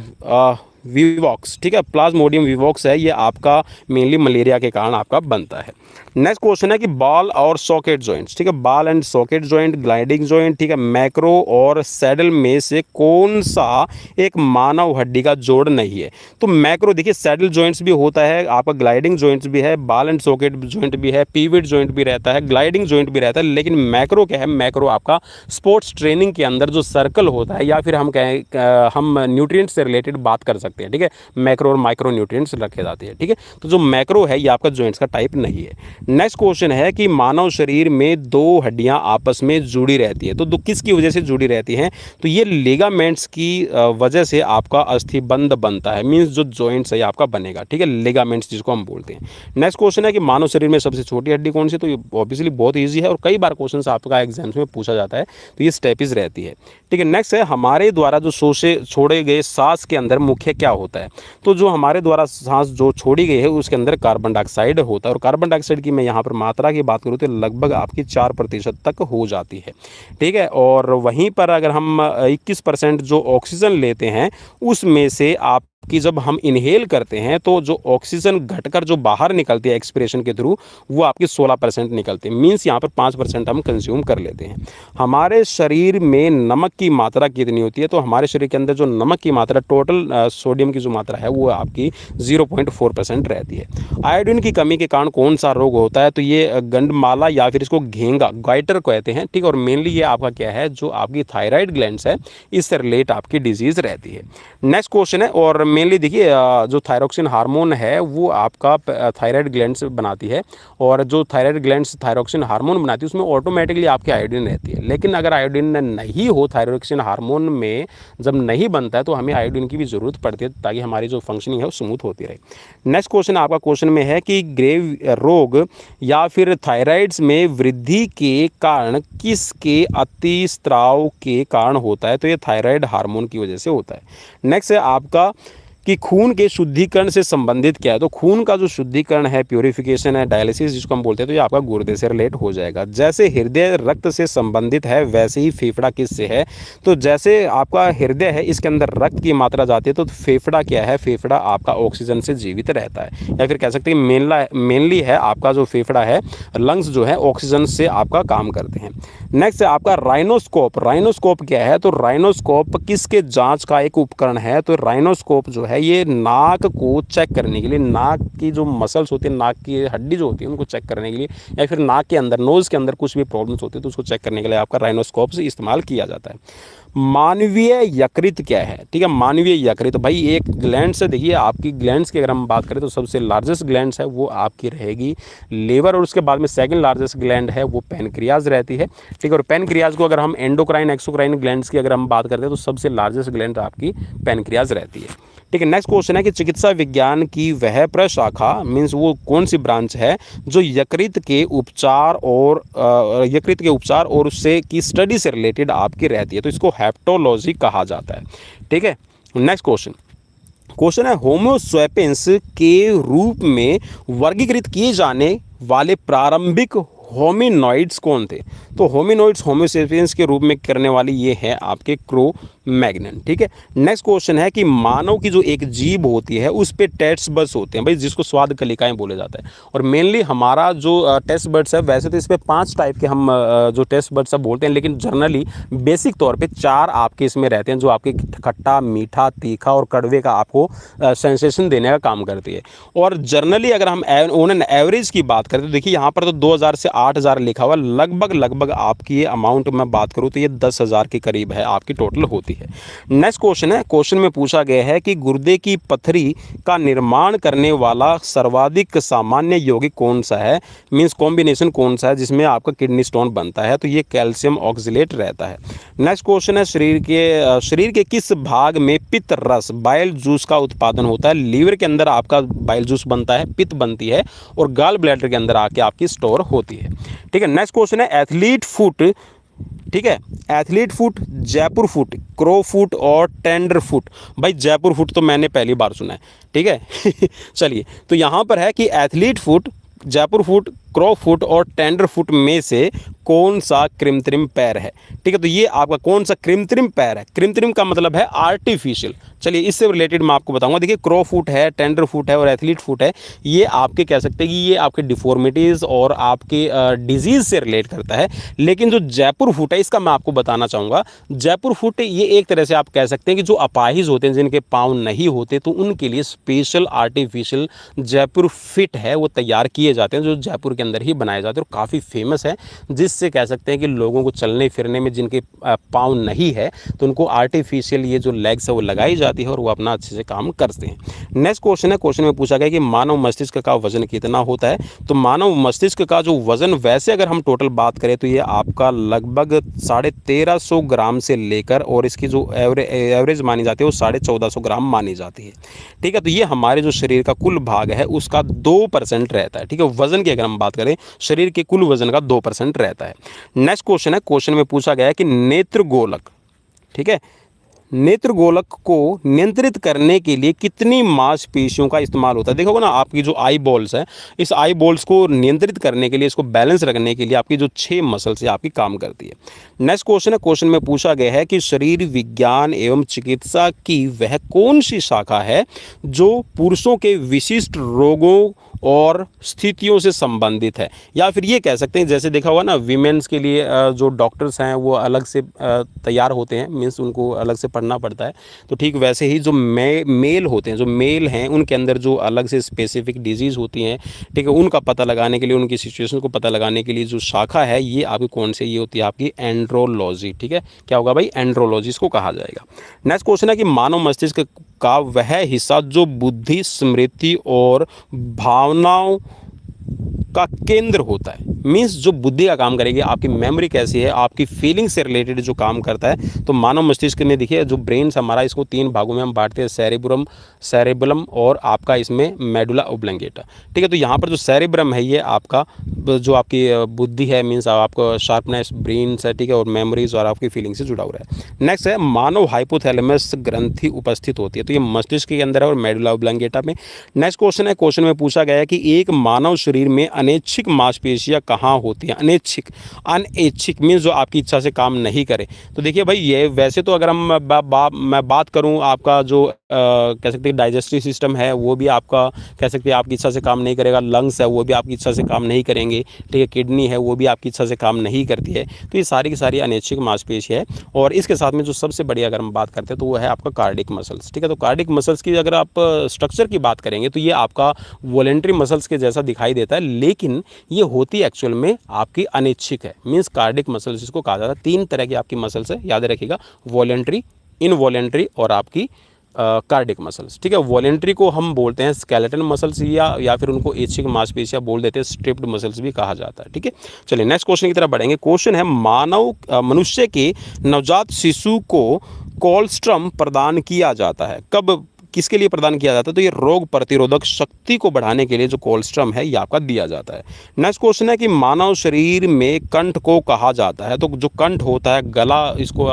विवॉक्स। ठीक है, प्लाज्मोडियम विवॉक्स है, ये आपका मेनली मलेरिया के कारण आपका बनता है। नेक्स्ट क्वेश्चन है कि बॉल और सॉकेट जॉइंट्स। ठीक है, ball and socket joint, gliding joint, ठीक है, मैक्रो और सैडल में से कौन सा एक मानव हड्डी का जोड़ नहीं है? तो मैक्रो, देखिए सैडल जॉइंट्स भी होता है आपका, ग्लाइडिंग जॉइंट्स भी है, बॉल एंड सॉकेट जॉइंट भी है, पीविट जॉइंट भी रहता है, ग्लाइडिंग जॉइंट भी रहता है, लेकिन मैक्रो क्या है? मैक्रो आपका स्पोर्ट्स ट्रेनिंग के अंदर जो सर्कल होता है, या फिर हम कहें हम न्यूट्रिएंट्स से रिलेटेड बात कर सकते हैं। ठीक है, मैक्रो और माइक्रो न्यूट्रिएंट्स रखे जाते हैं। ठीक है, तो जो मैक्रो है ये आपका जॉइंट्स का टाइप नहीं है। नेक्स्ट क्वेश्चन है कि मानव शरीर में दो हड्डियां आपस में जुड़ी रहती है, तो दो किसकी वजह से जुड़ी रहती हैं? तो ये लिगामेंट्स की वजह से आपका अस्थिबंध बनता है, मींस जो जॉइंट्स है आपका बनेगा। ठीक है, लिगामेंट्स जिसको हम बोलते हैं। नेक्स्ट क्वेश्चन है कि मानव शरीर में सबसे छोटी हड्डी कौन सी? तो ये ऑब्वियसली बहुत ईजी है और कई बार क्वेश्चन आपका एग्जाम्स में पूछा जाता है, तो ये स्टेपिस रहती है। ठीक है, नेक्स्ट है हमारे द्वारा जो छोड़े गए सांस के अंदर मुख्य क्या होता है? तो जो हमारे द्वारा सांस जो छोड़ी गई है उसके अंदर कार्बन डाइऑक्साइड होता है, और कार्बन डाइऑक्साइड की मैं यहाँ पर मात्रा की बात करूँ तो लगभग आपकी 4% तक हो जाती है। ठीक है, और वहीं पर अगर हम 21% जो ऑक्सीजन लेते हैं उसमें से आप कि जब हम इनहेल करते हैं तो जो ऑक्सीजन घटकर जो बाहर निकलती है एक्सपिरेशन के थ्रू, वो आपकी 16% निकलती है, मीन्स यहाँ पर 5% हम कंज्यूम कर लेते हैं। हमारे शरीर में नमक की मात्रा कितनी होती है? तो हमारे शरीर के अंदर जो नमक की मात्रा, टोटल सोडियम की जो मात्रा है वो आपकी 0.4% रहती है। आयोडीन की कमी के कारण कौन सा रोग होता है? तो ये गंडमाला या फिर इसको घेंगा, गाइटर कहते हैं। ठीक है, और मेनली ये आपका क्या है, जो आपकी थायराइड ग्लैंड्स है इससे रिलेट आपकी डिजीज़ रहती है। नेक्स्ट क्वेश्चन है, और मेनली देखिए जो थायरोक्सिन हार्मोन है वो आपका थायराइड ग्लैंड्स बनाती है, और जो थायराइड ग्लैंड्स थायरोक्सिन हार्मोन बनाती है उसमें ऑटोमेटिकली आपकी आयोडीन रहती है। लेकिन अगर आयोडीन नहीं हो थायरोक्सिन हार्मोन में, जब नहीं बनता है, तो हमें आयोडीन की भी ज़रूरत पड़ती है ताकि हमारी जो फंक्शनिंग है वो स्मूथ होती रहे। नेक्स्ट क्वेश्चन आपका क्वेश्चन में है कि ग्रेव रोग या फिर थायराइड्स में वृद्धि के कारण किसके अतिस्राव के कारण होता है? तो ये थायराइड हार्मोन की वजह से होता है। नेक्स्ट है आपका कि खून के शुद्धिकरण से संबंधित क्या है? तो खून का जो शुद्धिकरण है, प्योरिफिकेशन है, डायलिसिस जिसको हम बोलते हैं, तो ये आपका गुर्दे से रिलेट हो जाएगा। जैसे हृदय रक्त से संबंधित है वैसे ही फेफड़ा किससे है? तो जैसे आपका हृदय है इसके अंदर रक्त की मात्रा जाती है, तो फेफड़ा क्या है? फेफड़ा आपका ऑक्सीजन से जीवित रहता है, या फिर कह सकते हैं मेनली है आपका जो फेफड़ा है, लंग्स जो है ऑक्सीजन से आपका काम करते हैं। नेक्स्ट है आपका राइनोस्कोप। राइनोस्कोप क्या है? तो राइनोस्कोप किसके जाँच का एक उपकरण है? तो राइनोस्कोप जो है है ये नाक को चेक करने के लिए, नाक की जो मसल्स होती है, नाक की हड्डी जो होती है उनको चेक करने के लिए, या फिर नाक के अंदर, नोज़ के अंदर कुछ भी प्रॉब्लम्स होती है तो उसको चेक करने के लिए आपका राइनोस्कोप से इस्तेमाल किया जाता है। मानवीय यकृत क्या है? ठीक है, मानवीय यकृत भाई एक ग्लैंड से, देखिए आपकी ग्लैंड्स की अगर हम बात करें तो सबसे लार्जेस्ट ग्लैंड्स है वो आपकी रहेगी लीवर, और उसके बाद में सेकंड लार्जेस्ट ग्लैंड है वो पैनक्रियाज रहती है। ठीक है, और पैनक्रियाज को अगर हम एंडोक्राइन एक्सोक्राइन ग्लैंड्स की अगर हम बात करते हैं तो सबसे लार्जेस्ट ग्लैंड आपकी पैनक्रियाज रहती है। ठीक है, नेक्स्ट क्वेश्चन है कि चिकित्सा विज्ञान की वह प्रशाखा मीन्स वो कौन सी ब्रांच है जो यकृत के उपचार और उससे की स्टडी से रिलेटेड आपकी रहती है, तो इसको हेप्टोलॉजी कहा जाता है। ठीक है, नेक्स्ट क्वेश्चन है होमोसैपियंस के रूप में वर्गीकृत किए जाने वाले प्रारंभिक होमिनॉइड्स कौन थे? तो होमिनॉइड्स होमोसैपियंस के रूप में करने वाली ये है आपके क्रो मैग्नन। ठीक है, नेक्स्ट क्वेश्चन है कि मानव की जो एक जीभ होती है उस पे टेस्ट बड्स होते हैं भाई, जिसको स्वाद कलिकाएं बोले जाता है, और मेनली हमारा जो टेस्ट बड्स है, वैसे तो इस पे 5 टाइप के हम जो टेस्ट बड्स सब बोलते हैं, लेकिन जनरली बेसिक तौर पे 4 आपके इसमें रहते हैं जो आपके खट्टा, मीठा, तीखा और कड़वे का आपको सेंसेशन देने का काम करती है। और जनरली अगर हम ऑन एन एवरेज की बात करें तो देखिए यहाँ पर तो 2000 से 8000 लिखा हुआ, लगभग आपकी ये अमाउंट मैं बात करूँ तो ये 10,000 के करीब है आपकी टोटल होती है। नेक्स्ट क्वेश्चन है, क्वेश्चन में पूछा गया है कि गुर्दे की पथरी का निर्माण करने वाला सर्वाधिक सामान्य यौगिक कौन सा है, मींस कॉम्बिनेशन कौन सा है जिसमें आपका किडनी स्टोन बनता है, तो ये कैल्शियम ऑक्सलेट रहता है। नेक्स्ट क्वेश्चन है शरीर के किस भाग में पित्त रस बाइल जूस का उत्पादन होता है? लीवर के अंदर आपका बाइल जूस बनता है, पित्त बनती है, और गाल ब्लैडर के अंदर आके आपकी स्टोर होती है। ठीक है, नेक्स्ट क्वेश्चन है एथलीट फुट। ठीक है, athlete foot, Jaipur foot, crow foot और टेंडर फुट। भाई जयपुर फुट तो मैंने पहली बार सुना है। ठीक है चलिए, तो यहाँ पर है कि athlete foot, Jaipur foot, crow foot और टेंडर फुट में से कौन सा कृत्रिम पैर है? ठीक है, तो ये आपका कौन सा कृत्रिम पैर है? कृत्रिम का मतलब है आर्टिफिशियल। चलिए इससे रिलेटेड मैं आपको बताऊंगा। देखिए क्रो फुट है, टेंडर फुट है और एथलीट फुट है, ये आपके कह सकते हैं कि ये आपके डिफॉर्मिटीज़ और आपके डिजीज़ से रिलेट करता है। लेकिन जो जयपुर फुट है इसका मैं आपको बताना चाहूँगा, जयपुर फुट ये एक तरह से आप कह सकते हैं कि जो अपाहिज होते हैं, जिनके पाँव नहीं होते, तो उनके लिए स्पेशल आर्टिफिशियल जयपुर फिट है वो तैयार किए जाते हैं, जो जयपुर के अंदर ही बनाए जाते हैं और काफ़ी फेमस है, जिससे कह सकते हैं कि लोगों को चलने फिरने में जिनके पाँव नहीं है तो उनको आर्टिफिशियल ये जो लेग्स है वो लगाई जाती है और वो अपना अच्छे से काम करते हैं। नेक्स्ट क्वेश्चन है, क्वेश्चन में पूछा गया कि मानव मस्तिष्क का वजन कितना होता है? तो मानव मस्तिष्क का जो वजन, वैसे अगर हम टोटल बात करें तो ये आपका लगभग 1350 ग्राम से लेकर, और इसकी जो एवरेज मानी जाती है वो 1450 ग्राम मानी जाती है। ठीक है, तो ये हमारे जो शरीर का कुल भाग है उसका 2% रहता है। ठीक है, वजन की अगर हम बात करें शरीर के कुल वजन का 2% रहता है। नेक्स्ट क्वेश्चन है, क्वेश्चन में पूछा गया है कि नेत्र गोलक, ठीक है, नेत्र गोलक को नियंत्रित करने के लिए कितनी मांसपेशियों का इस्तेमाल होता है? देखोगे ना आपकी जो आई बॉल्स है, इस आई बॉल्स को नियंत्रित करने के लिए, इसको बैलेंस रखने के लिए आपकी जो 6 मसल्स है आपकी काम करती है। नेक्स्ट क्वेश्चन है, क्वेश्चन में पूछा गया है कि शरीर विज्ञान एवं चिकित्सा की वह कौन सी शाखा है जो पुरुषों के विशिष्ट रोगों और स्थितियों से संबंधित है? या फिर ये कह सकते हैं, जैसे देखा हुआ ना वीमेंस के लिए जो डॉक्टर्स हैं वो अलग से तैयार होते हैं, मीन्स उनको अलग से पढ़ना पड़ता है, तो ठीक वैसे ही जो मेल होते हैं, जो मेल हैं, उनके अंदर जो अलग से स्पेसिफिक डिजीज़ होती हैं, ठीक है, उनका पता लगाने के लिए, उनकी सिचुएशन को पता लगाने के लिए जो शाखा है ये आपकी कौन सी, ये होती है आपकी एंड्रोलॉजी। ठीक है, क्या होगा भाई? एंड्रोलॉजी इसको कहा जाएगा। नेक्स्ट क्वेश्चन है कि मानव मस्तिष्क का वह हिस्सा जो बुद्धि, स्मृति और भावनाओं का केंद्र होता है, मीन्स जो बुद्धि का काम करेगी, आपकी मेमोरी कैसी है, आपकी फीलिंग से रिलेटेड जो काम करता है, तो मानव मस्तिष्क में देखिए जो ब्रेन हमारा, इसको 3 भागों में हम बांटते हैं, सेरेब्रम और आपका इसमें मेडुला ओब्लंगेटा। ठीक है, तो यहाँ पर जो सेरेब्रम है ये आपका जो आपकी बुद्धि है, मीन्स आपका शार्पनेस, ब्रेन है, ठीक है, और मेमोरीज और आपकी फीलिंग से जुड़ा हुआ है। नेक्स्ट है मानव हाइपोथैलेमस ग्रंथि उपस्थित होती है, तो ये मस्तिष्क के अंदर है और मेडुला ओब्लंगेटा में। नेक्स्ट क्वेश्चन है, क्वेश्चन में पूछा गया है कि एक मानव शरीर में अनैच्छिक मांसपेशियां कहाँ होती है? अनैच्छिक, अनैच्छिक मीन्स जो आपकी इच्छा से काम नहीं करे। तो देखिए भाई, ये वैसे तो अगर हम मैं बात करूँ, आपका जो कह सकते हैं डाइजेस्टिव सिस्टम है वो भी आपका कह सकते हैं आपकी इच्छा से काम नहीं करेगा, लंग्स है वो भी आपकी इच्छा से काम नहीं करेंगे, ठीक है, किडनी है वो भी आपकी इच्छा से काम नहीं करती है। तो ये सारी की सारी अनैच्छिक मांसपेशी है। और इसके साथ में जो सबसे बड़ी अगर हम बात करते हैं तो वो है आपका कार्डिक मसल्स, ठीक है। तो कार्डिक मसल्स की अगर आप स्ट्रक्चर की बात करेंगे तो ये आपका वॉलेंट्री मसल्स के जैसा दिखाई देता है, लेकिन ये होती एक्चुअल में आपकी अनैच्छिक है। मीन्स कार्डिक मसल्स इसको कहा जाता है। 3 तरह की आपकी मसल्स है, याद रखिएगा, वॉलेंट्री, इनवॉलेंट्री और आपकी कार्डिक मसल्स, ठीक है। वॉलेंट्री को हम बोलते हैं स्केलेटन मसल्स या फिर उनको ऐच्छिक मांसपेशियां बोल देते हैं, स्ट्रिप्ड मसल्स भी कहा जाता है, ठीक है। चलिए नेक्स्ट क्वेश्चन की तरफ बढ़ेंगे। क्वेश्चन है, मनुष्य के नवजात शिशु को कोलेस्ट्रम प्रदान किया जाता है, कब किसके लिए प्रदान किया जाता है? तो ये रोग प्रतिरोधक शक्ति को बढ़ाने के लिए जो कोलेस्ट्रम है ये आपका दिया जाता है। नेक्स्ट क्वेश्चन है कि मानव शरीर में कंठ को कहा जाता है, तो जो कंठ होता है, गला जिसको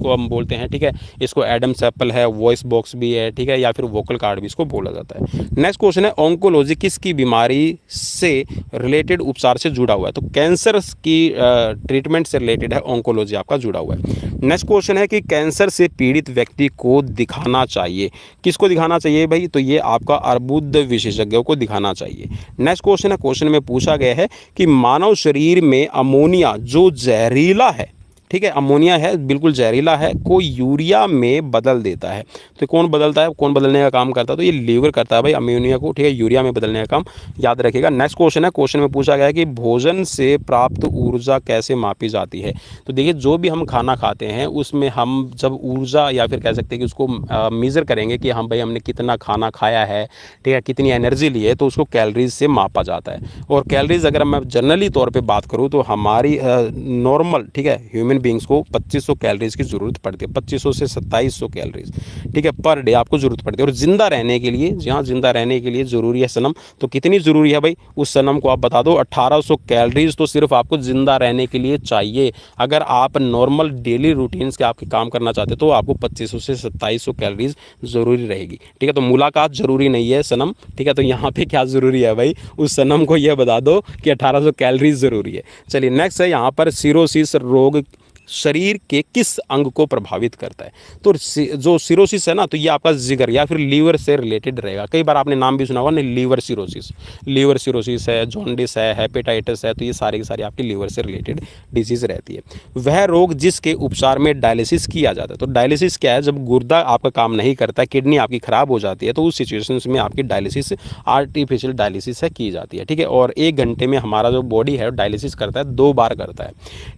हम बोलते हैं, ठीक है, इसको एडम्स एप्पल है, वॉइस बॉक्स भी है, ठीक है, या फिर वोकल कार्ड भी इसको बोला जाता है। नेक्स्ट क्वेश्चन है, ऑन्कोलॉजी किसकी बीमारी से रिलेटेड उपचार से जुड़ा हुआ है? तो कैंसर की ट्रीटमेंट से रिलेटेड है ऑन्कोलॉजी आपका जुड़ा हुआ है। नेक्स्ट क्वेश्चन है कि कैंसर से पीड़ित व्यक्ति को दिखाना चाहिए, किसको दिखाना चाहिए भाई? तो ये आपका अर्बुद विशेषज्ञों को दिखाना चाहिए। नेक्स्ट क्वेश्चन है, क्वेश्चन में पूछा गया है कि मानव शरीर में अमोनिया जो जहरीला है, ठीक है, अमोनिया है बिल्कुल जहरीला है, को यूरिया में बदल देता है। तो कौन बदलता है, कौन बदलने का काम करता है? तो ये लीवर करता है भाई अमोनिया को, ठीक है, यूरिया में बदलने का काम, याद रखिएगा। नेक्स्ट क्वेश्चन है, क्वेश्चन में पूछा गया है कि भोजन से प्राप्त ऊर्जा कैसे मापी जाती है? तो देखिए, जो भी हम खाना खाते हैं उसमें हम जब ऊर्जा या फिर कह सकते हैं कि उसको मेज़र करेंगे कि हम भाई हमने कितना खाना खाया है, ठीक है, कितनी एनर्जी ली है, तो उसको कैलोरीज से मापा जाता है। और कैलोरीज अगर मैं जनरली तौर पर बात करूँ तो हमारी नॉर्मल, ठीक है, ह्यूमन बींग्स को 2500 कैलोरीज की ज़रूरत पड़ती है, 2500 से 2700 कैलोरीज, ठीक है, पर डे आपको ज़रूरत पड़ती है। और ज़िंदा रहने के लिए, जहाँ ज़िंदा रहने के लिए ज़रूरी है सनम, तो कितनी ज़रूरी है भाई उस सनम को आप बता दो। 1800 कैलोरीज तो सिर्फ आपको ज़िंदा रहने के लिए चाहिए। अगर आप नॉर्मल डेली रूटीन्स के आपके काम करना चाहते तो आपको 2500 से 2700 कैलोरीज ज़रूरी रहेगी, ठीक है। तो मुलाकात ज़रूरी नहीं है सनम, ठीक है। तो यहाँ पे क्या ज़रूरी है भाई, उस सनम को यह बता दो कि 1800 कैलोरीज ज़रूरी है। चलिए नेक्स्ट है यहाँ पर, सिरोसिस रोग शरीर के किस अंग को प्रभावित करता है? तो जो सिरोसिस है ना, तो ये आपका जिगर या फिर लीवर से रिलेटेड रहेगा। कई बार आपने नाम भी सुना होगा ना, लीवर सिरोसिस है, जॉन्डिस है, हेपेटाइटिस है, तो ये सारी की सारी आपकी लीवर से रिलेटेड डिजीज़ रहती है। वह रोग जिसके उपचार में डायलिसिस किया जाता है। तो डायलिसिस क्या है? जब गुर्दा आपका काम नहीं करता, किडनी आपकी ख़राब हो जाती है, तो उस सिचुएशन में आपकी डायलिसिस, आर्टिफिशियल डायलिसिस है, की जाती है, ठीक है। और 1 घंटे में हमारा जो बॉडी है डायलिसिस करता है 2 बार करता है,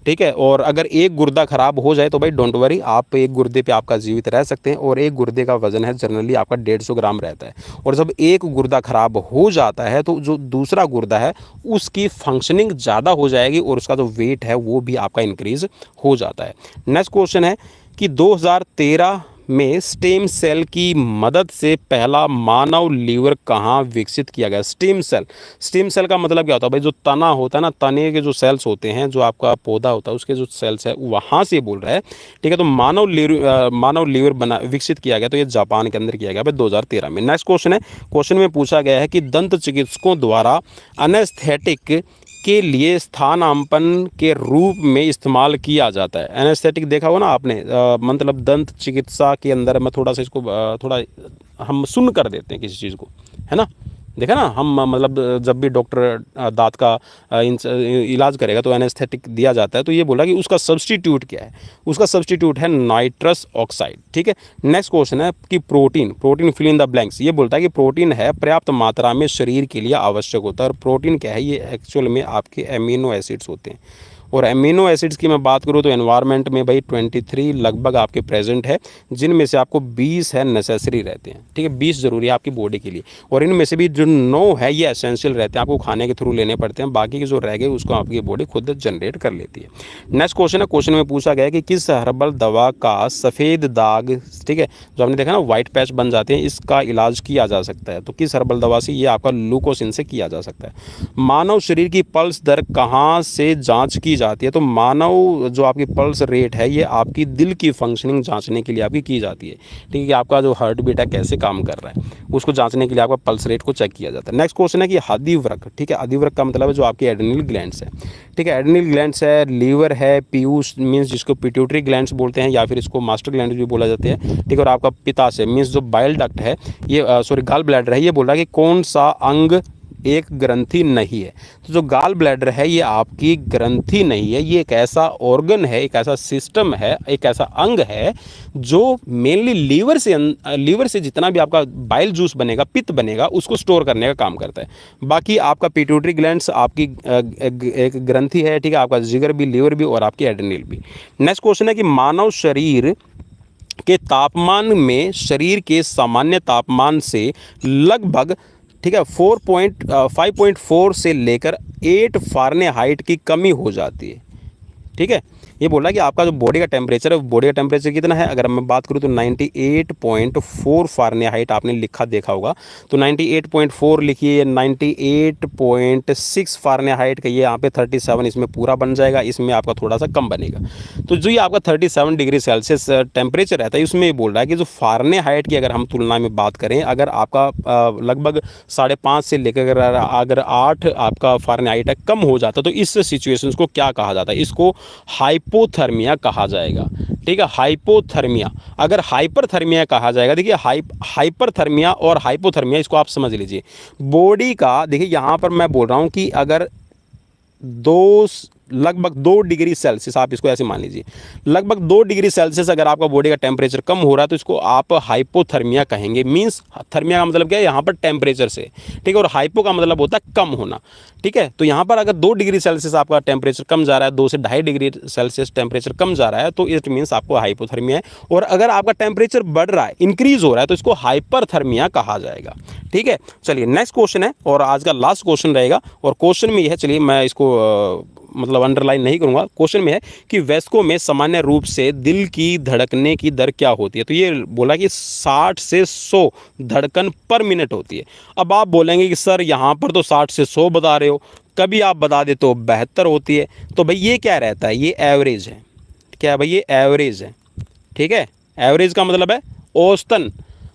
ठीक है। और अगर एक गुर्दा खराब हो जाए तो भाई डोंट वरी, आप एक गुर्दे पे आपका जीवित रह सकते हैं। और एक गुर्दे का वजन है जनरली आपका 150 ग्राम रहता है। और जब एक गुर्दा खराब हो जाता है तो जो दूसरा गुर्दा है उसकी फंक्शनिंग ज़्यादा हो जाएगी और उसका जो वेट है वो भी आपका इंक्रीज हो जाता है। नेक्स्ट क्वेश्चन है कि 2013 में स्टेम सेल की मदद से पहला मानव लीवर कहाँ विकसित किया गया? स्टेम सेल का मतलब क्या होता है भाई? जो तना होता है ना, तने के जो सेल्स होते हैं, जो आपका पौधा होता है उसके जो सेल्स है, वहाँ से बोल रहा है, ठीक है। तो मानव लीवर विकसित किया गया, तो ये जापान के अंदर किया गया भाई 2013 में। नेक्स्ट क्वेश्चन है, क्वेश्चन में पूछा गया है कि दंत चिकित्सकों द्वारा एनेस्थेटिक के लिए स्थानापन्न के रूप में इस्तेमाल किया जाता है। एनेस्थेटिक देखा होगा ना आपने, मतलब दंत चिकित्सा के अंदर, मैं थोड़ा सा इसको थोड़ा हम सुन कर देते हैं किसी चीज़ को, है ना, देखा ना हम, मतलब जब भी डॉक्टर दांत का इलाज करेगा तो एनेस्थेटिक दिया जाता है। तो ये बोला कि उसका सब्स्टिट्यूट क्या है? उसका सब्स्टिट्यूट है नाइट्रस ऑक्साइड, ठीक है। नेक्स्ट क्वेश्चन है कि protein fill in the blanks. ये बोलता है कि प्रोटीन है पर्याप्त मात्रा में शरीर के लिए आवश्यक होता है। और प्रोटीन क्या है? ये एक्चुअल में आपके एमिनो एसिड्स होते हैं। और एमिनो एसिड्स की मैं बात करूँ तो एनवायरनमेंट में भाई 23 लगभग आपके प्रेजेंट है, जिनमें से आपको 20 है नेसेसरी रहते हैं, ठीक है, 20 ज़रूरी है आपकी बॉडी के लिए। और इनमें से भी जो 9 है ये एसेंशियल रहते हैं, आपको खाने के थ्रू लेने पड़ते हैं, बाकी के जो रह गए उसको आपकी बॉडी खुद जनरेट कर लेती है। नेक्स्ट क्वेश्चन है, क्वेश्चन में पूछा गया है कि किस हर्बल दवा का सफ़ेद दाग, ठीक है, जो आपने देखा ना वाइट पैच बन जाते हैं, इसका इलाज किया जा सकता है? तो किस हर्बल दवा से? ये आपका लूकोसिन से किया जा सकता है। मानव शरीर की पल्स दर कहाँ से जाँच की जाती है, तो मानव जो आपकी पल्स रेट है ये आपकी दिल की फंक्शनिंग जांचने के लिए आपकी की जाती है। ठीक है, कि आपका जो हार्ट बीट है कैसे काम कर रहा है, उसको जांचने के लिए आपका पल्स रेट को चेक किया जाता है। नेक्स्ट क्वेश्चन है कि अधिवृक्क। ठीक है, अधिवृक्क का मतलब है जो आपके एड्रेनल ग्लैंड्स है। ठीक है, एड्रेनल ग्लैंड्स है, लीवर है, पीयूष मीन्स जिसको पिट्यूटरी ग्लैंड्स बोलते हैं या फिर इसको मास्टर ग्लैंड भी बोला जाता है। ठीक है, और आपका पित्ताशय मीन्स जो बाइल डक्ट है ये सॉरी गॉल ब्लैडर है, ये बोल रहा है कि कौन सा अंग एक ग्रंथि नहीं है। तो जो गॉल ब्लैडर है ये आपकी ग्रंथि नहीं है, ये एक ऐसा ऑर्गन है, एक ऐसा सिस्टम है, एक ऐसा अंग है जो मेनली लीवर से जितना भी आपका बाइल जूस बनेगा, पित्त बनेगा, उसको स्टोर करने का काम करता है। बाकी आपका पिट्यूटरी ग्लैंड्स आपकी एक ग्रंथि है। ठीक है, आपका जिगर भी, लीवर भी और आपकी एड्रेनल भी। नेक्स्ट क्वेश्चन है कि मानव शरीर के तापमान में शरीर के सामान्य तापमान से लगभग, ठीक है, 5.4 से लेकर 8 फ़ारेनहाइट की कमी हो जाती है। ठीक है, ये बोला कि आपका जो बॉडी का टेम्परेचर है, बॉडी का टेम्परेचर कितना है, अगर मैं बात करूँ तो 98.4 फ़ारेनहाइट आपने लिखा देखा होगा, तो 98.4 लिखिए, 98.6 फ़ारेनहाइट का ये यहाँ पे 37 इसमें पूरा बन जाएगा, इसमें आपका थोड़ा सा कम बनेगा। तो जो ये आपका 37 डिग्री सेल्सियस टेम्परेचर रहता है, उसमें ये बोल रहा है कि जो फ़ारेनहाइट की अगर हम तुलना में बात करें, अगर आपका लगभग 5.5 से लेकर अगर 8 आपका फ़ारेनहाइट कम हो जाता तो इस सिचुएशन को क्या कहा जाता है, इसको हाइपोथर्मिया कहा जाएगा। ठीक है, हाइपोथर्मिया। अगर हाइपरथर्मिया कहा जाएगा, देखिए हाइपरथर्मिया और हाइपोथर्मिया इसको आप समझ लीजिए। बॉडी का देखिए यहाँ पर मैं बोल रहा हूँ कि अगर लगभग 2 डिग्री सेल्सियस, आप इसको ऐसे मान लीजिए, लगभग 2 डिग्री सेल्सियस अगर आपका बॉडी का टेम्परेचर कम हो रहा है तो इसको आप हाइपोथर्मिया कहेंगे। मींस थर्मिया का मतलब क्या है, यहाँ पर टेम्परेचर से। ठीक है, और हाइपो का मतलब होता है कम होना। ठीक है, तो यहाँ पर अगर 2 डिग्री सेल्सियस आपका टेम्परेचर कम जा रहा है, 2 से 2.5 डिग्री सेल्सियस टेम्परेचर कम जा रहा है, तो इट मीन्स आपको हाइपोथर्मिया है। और अगर आपका टेम्परेचर बढ़ रहा है, इंक्रीज हो रहा है, तो इसको हाइपरथर्मिया कहा जाएगा। ठीक है, चलिए नेक्स्ट क्वेश्चन है और आज का लास्ट क्वेश्चन रहेगा। और क्वेश्चन में यह है, चलिए मैं इसको मतलब अंडरलाइन नहीं करूंगा। क्वेश्चन में है कि वयस्कों में सामान्य रूप से दिल की धड़कने की दर क्या होती है, तो ये बोला कि 60 से 100 धड़कन पर मिनट होती है। अब आप बोलेंगे कि सर यहाँ पर तो 60 से 100 बता रहे हो, कभी आप बता दे तो 72 होती है। तो भाई ये क्या रहता है, ये एवरेज है। क्या है भाई, ये एवरेज है। ठीक है, एवरेज का मतलब है औसतन।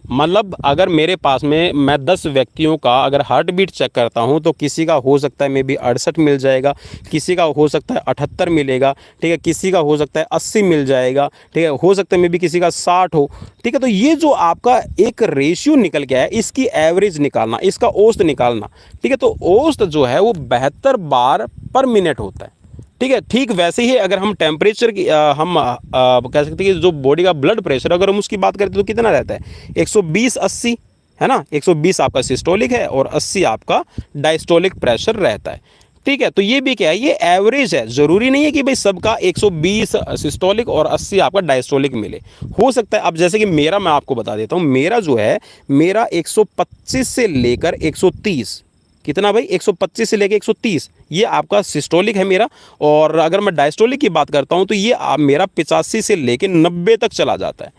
मतलब अगर मेरे पास में मैं 10 व्यक्तियों का अगर हार्ट बीट चेक करता हूं तो किसी का हो सकता है मे बी 68 मिल जाएगा, किसी का हो सकता है 78 मिलेगा। ठीक है, किसी का हो सकता है 80 मिल जाएगा। ठीक है, हो सकता है मे बी किसी का 60 हो। ठीक है, तो ये जो आपका एक रेशियो निकल गया है, इसकी एवरेज निकालना, इसका औसत निकालना। ठीक है, तो औसत जो है वो 72 बार पर मिनट होता है। ठीक है, ठीक वैसे ही अगर हम टेम्परेचर की हम कह सकते हैं कि जो बॉडी का ब्लड प्रेशर अगर हम उसकी बात करते तो कितना रहता है, 120/80 है ना। 120 आपका सिस्टोलिक है और 80 आपका डायस्टोलिक प्रेशर रहता है। ठीक है, तो ये भी क्या है, ये एवरेज है। ज़रूरी नहीं है कि भाई सबका 120 सिस्टोलिक और 80 आपका डायस्टोलिक मिले, हो सकता है। अब जैसे कि मेरा मैं आपको बता देता हूँ, मेरा जो है मेरा 125 से लेकर 130, कितना भाई, 125 से लेकर 130 ये आपका सिस्टोलिक है मेरा। और अगर मैं डायस्टोलिक की बात करता हूं तो ये मेरा 85 से लेकर 90 तक चला जाता है।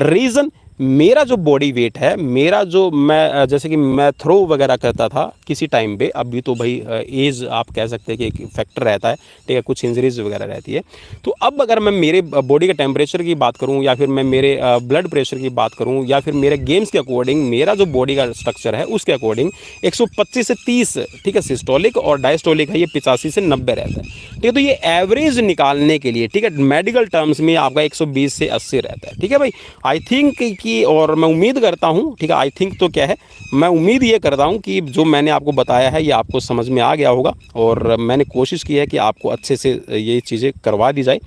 रीज़न, मेरा जो बॉडी वेट है, मेरा जो मैं जैसे कि मैं थ्रो वगैरह करता था किसी टाइम पे, अभी तो भाई एज आप कह सकते हैं कि एक फैक्टर रहता है। ठीक है, कुछ इंजरीज वगैरह रहती है। तो अब अगर मैं मेरे बॉडी के टेम्परेचर की बात करूं या फिर मैं मेरे ब्लड प्रेशर की बात करूं या फिर मेरे गेम्स के अकॉर्डिंग, मेरा जो बॉडी का स्ट्रक्चर है उसके अकॉर्डिंग 125 से 30, ठीक है, सिस्टोलिक और डायस्टोलिक है ये 85 से 90 रहता है। ठीक है, तो ये एवरेज निकालने के लिए, ठीक है, मेडिकल टर्म्स में आपका 120 से 80 रहता है। ठीक है भाई, आई थिंक कि और मैं उम्मीद करता हूँ, ठीक है, आई थिंक तो क्या है, मैं उम्मीद ये करता हूँ कि जो मैंने आपको बताया है ये आपको समझ में आ गया होगा और मैंने कोशिश की है कि आपको अच्छे से ये चीज़ें करवा दी जाए।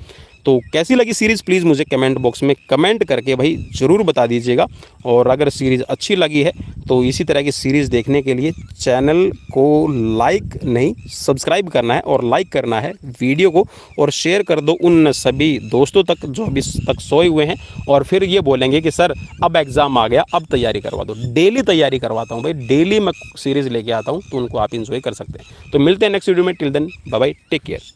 तो कैसी लगी सीरीज़ प्लीज़ मुझे कमेंट बॉक्स में कमेंट करके भाई ज़रूर बता दीजिएगा। और अगर सीरीज़ अच्छी लगी है तो इसी तरह की सीरीज़ देखने के लिए चैनल को लाइक नहीं सब्सक्राइब करना है और लाइक करना है वीडियो को और शेयर कर दो उन सभी दोस्तों तक जो अभी तक सोए हुए हैं और फिर ये बोलेंगे कि सर अब एग्ज़ाम आ गया, अब तैयारी करवा दो। डेली तैयारी करवाता हूँ भाई, डेली मैं सीरीज़ लेके आता हूँ, तो उनको आप इंजॉय कर सकते हैं। तो मिलते हैं नेक्स्ट वीडियो में। Till then bye bye, take care.